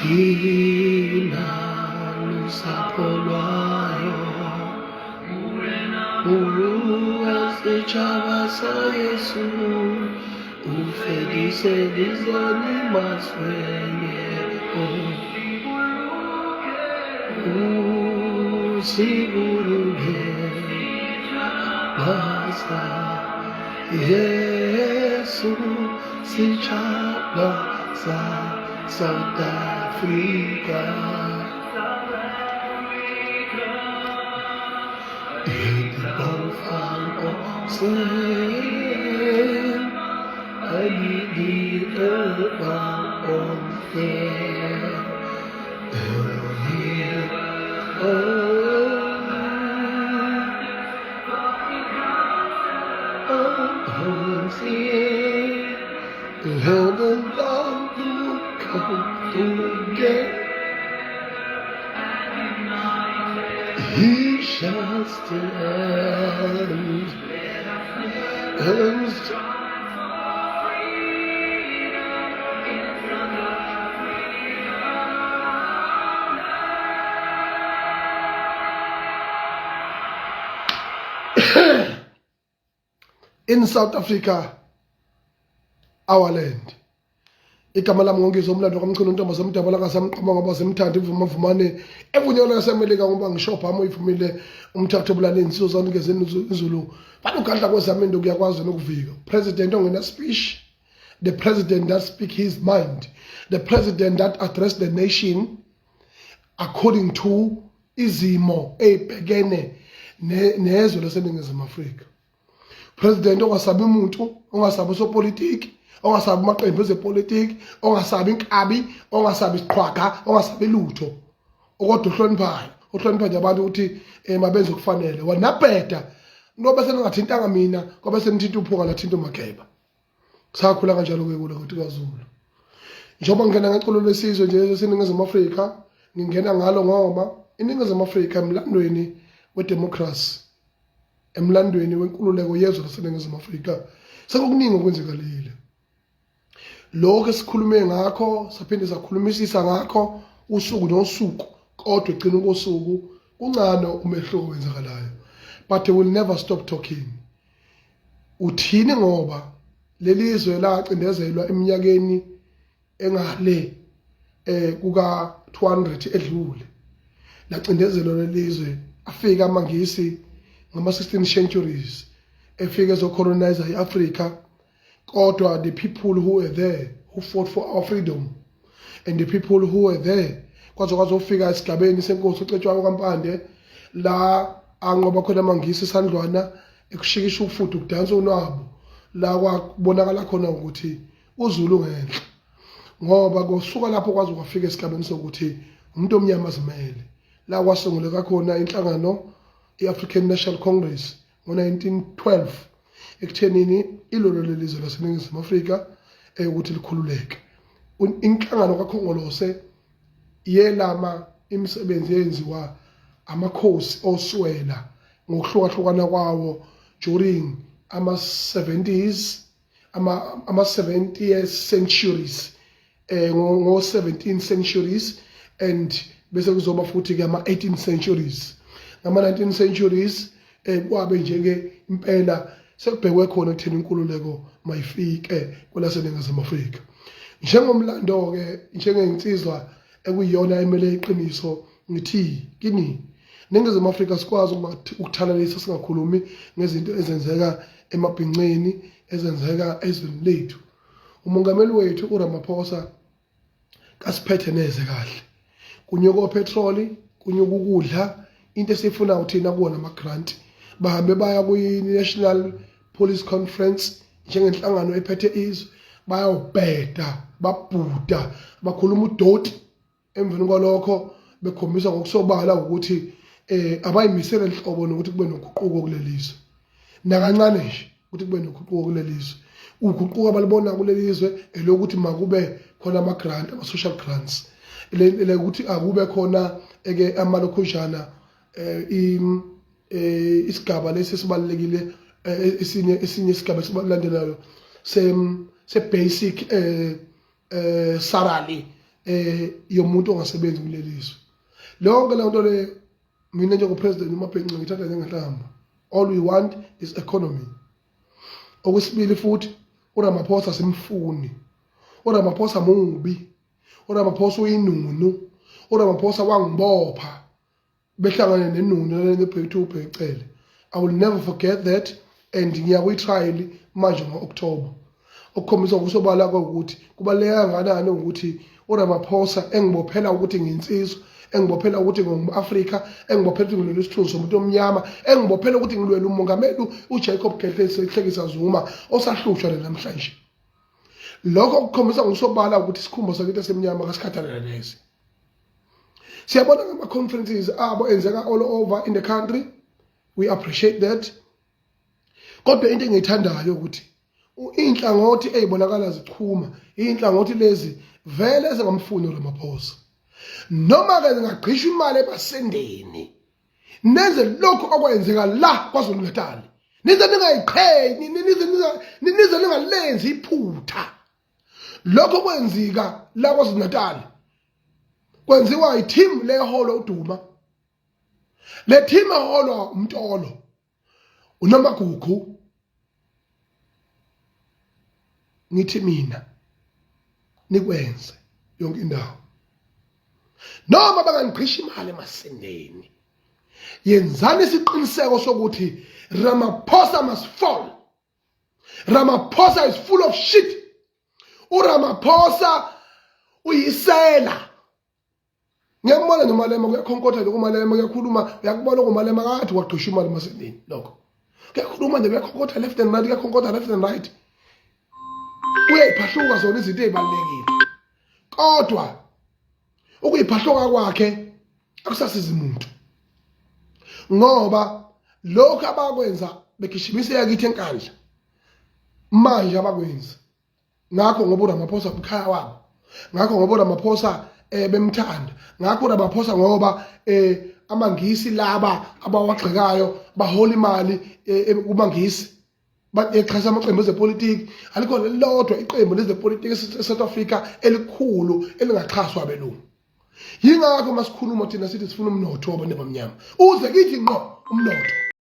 Tina lusapolwayo Uruase chavasa Yesu Ufedise dizani maswenye Usiburuge Basa Yesu si chavasa South Africa, in the bonfire of sin, I need the earth on there. Heaven down to come together. He shall stand and in South Africa, our land. Igama lami Ngizwe umlando kamchunu intombi somdabula kasamqhama ngoba semthanda ivuma vumane evunyelwa yasemelika ngoba ngishopha amo ivumile umthatho obulaleni sizozana ngezeni izulu bathi ugandla kwezamendo kuyakwazi nokuvika president ongena speech, the president that speak his mind, the president that address the nation according to izimo ebhekene nezwe laseNingizimu Afrika. President ongasabi umuntu, ongasabi sopolitiki, ongasabi amaqembu ezepolitiki, ongasabi inkabi, ongasabi isiqhwaga, ongasabi lutho. Okodwa uhloniphayo, uhlonipha nje abantu ukuthi mabenze okufanele. Wanabheda ngoba seningathintanga mina, ngoba senithinta uphunga lathinta uMageba. Sakhula kanjalo ke kule ukuthi kaZulu. Njengoba ngena ngeculo lesizwe nje eseNingizimu Afrika, ngingena ngalo ngoba iNingizimu Afrika emlandweni wedemocracy, emlandweni wenkululeko yezwe laseNingizimu Afrika sekukuningi okwenzekalile. Lokho esikhulume ngakho saphinde sakhulumisisa ngakho usuku nosuku kodwa egcina kosuku kuncane umehluko wenzakalayo, but we will never stop talking. Uthini ngoba lelizwe lacindezelwa eminyakeni engale kuka 200 edlule, lacindezelwa lelizwe afika amangisi ngama 16 centuries efike ezocolonize iAfrica. Kodwa the people who were there who fought for our freedom and the people who were there kwazofika esigabeni senkosi ucetshwayo kaMpande la anqoba khona amangisi isandlwana ekushikisha ufuthi ukudansa unwabo la kwabonakala khona ukuthi uZulu ngenhla ngoba kusuka lapho kwazi kwafika esigabeni sokuthi umuntu omnyama azimele la kwasunguleka khona inhlangano i-African National Congress ngo-1912 ekuthenini ilolo lelizwe laseNingizimu Afrika ukuthi likhululeke. Inhlangano kaKhongolose yelama imisebenzi yenziwa amakhosi oswela ngokuhlukahlukana kwawo during ama-70s ama-70th centuries ngo-17th centuries and bese kuzoba futhi ke ama-18th centuries. Ngama-19th centuries kwabe njenge impela sekubhekwe khona ekutheni inkululeko mayifike kwelaseNingizimu Afrika. Njengomlando ke njengensizwa ekuyiyona emele iqiniso ngithi kini Ningizimu Afrika sikwazi ukuthalalisa singakhulumi ngezinto ezenzeka emabhinqeni ezenzeka ezweni lethu. Umongameli wethu uRamaphosa kasiphethe neze kahle. Kunyuka petroli, kunyuka ukudla, into esifuna uthina kuona ama grant. Bahambe baya kwi National Police Conference njengenhlangano ephethe izwe bayawubheda babhuda bakhuluma udoti emveni kwalokho bekhombisa ngokusobala ukuthi abayimisele inhlobo nokuthi kube noguquko kulelizwe nakancane nje ukuthi kube noguquko kulelizwe uguquko abalibona kulelizwe elokuthi makube khona ama grant ama social grants le ukuthi akube khona amalokhujana isigaba lesi sibalekile esinye isigaba sibalandelayo se basic salary yomuntu ongasebenzi kulelizwe lonke lento le mina njengo president uMabhenci ngithatha njengahlamba all we want is economy okwesibili futhi uRamaphosa simfuni uRamaphosa mubi uRamaphosa uyinunu uRamaphosa wangibopha behlangane nenunu lebhethu ubhecele I will never forget that and ngiyakuyitrial manje ngoOctober okukhombisa ukusobala ukuthi kubaleka nganani ukuthi uRamaphosa engibophela ukuthi nginsizwa engibophela ukuthi ngumAfrika engibophela ukuthi ngilwela isithunzi somuntu omnyama engibophela ukuthi ngilwela umongameli uJacob Sehlekisa Zuma osahlushwa namhlanje lokho kukhombisa ngokusobala ukuthi isikhumba sakithi semnyama kasikhathalele lezi siyabona ngama conferences abo enzeka all over in the country we appreciate that kodwa into engiyithandayo ukuthi inhlangothi ezibonakala zichuma inhlangothi lezi vele ezingamfuni uRamaphosa noma ke ngagqisha imali ebasendeni nenze lokho okwenzeka la kwaZulu Natal nize ningayiqheli nize ningalenzi iphutha lokho kwenzika la kwaZulu Natal kwenziwa i-team leholo uDuma le team eholo uMtolo uNomagugu ngithi mina nikwenze yonke indawo noma bangangqisha imali emasendeni yenzani isiqiniseko sokuthi Ramaphosa must fall Ramaphosa is full of shit uRamaphosa uyisela ngiyambona nomalema kuyakhonkotha lokumalema kuyakhuluma uyakubona kumalema kathi waqhusha imali emasendeni lokho kuyakhuluma nje kuyakhonkotha left and right kuyakhonkotha left and right uyayiphahluka zona izinto ezibalekile kodwa ukuyiphahluka kwakhe akusasiza umuntu ngoba lokho abakwenza bekhishimise yakithi enkandla manje abakwenza ngakho ngoba uRamaphosa ukhaya wabo ngakho ngoba uRamaphosa bemthanda ngakho uRamaphosa ngoba amangisi laba abawagxekayo bahola imali kumangisi baxhasa amaqembu ezepolitiki alikho lelodwa iqembu lezepolitiki eSouth Africa elikhulu elingaxhaswa abelungu yingakho masikhuluma thina sithi sifuna umnotho wabantu abamnyama uze kithi ngqo umnotho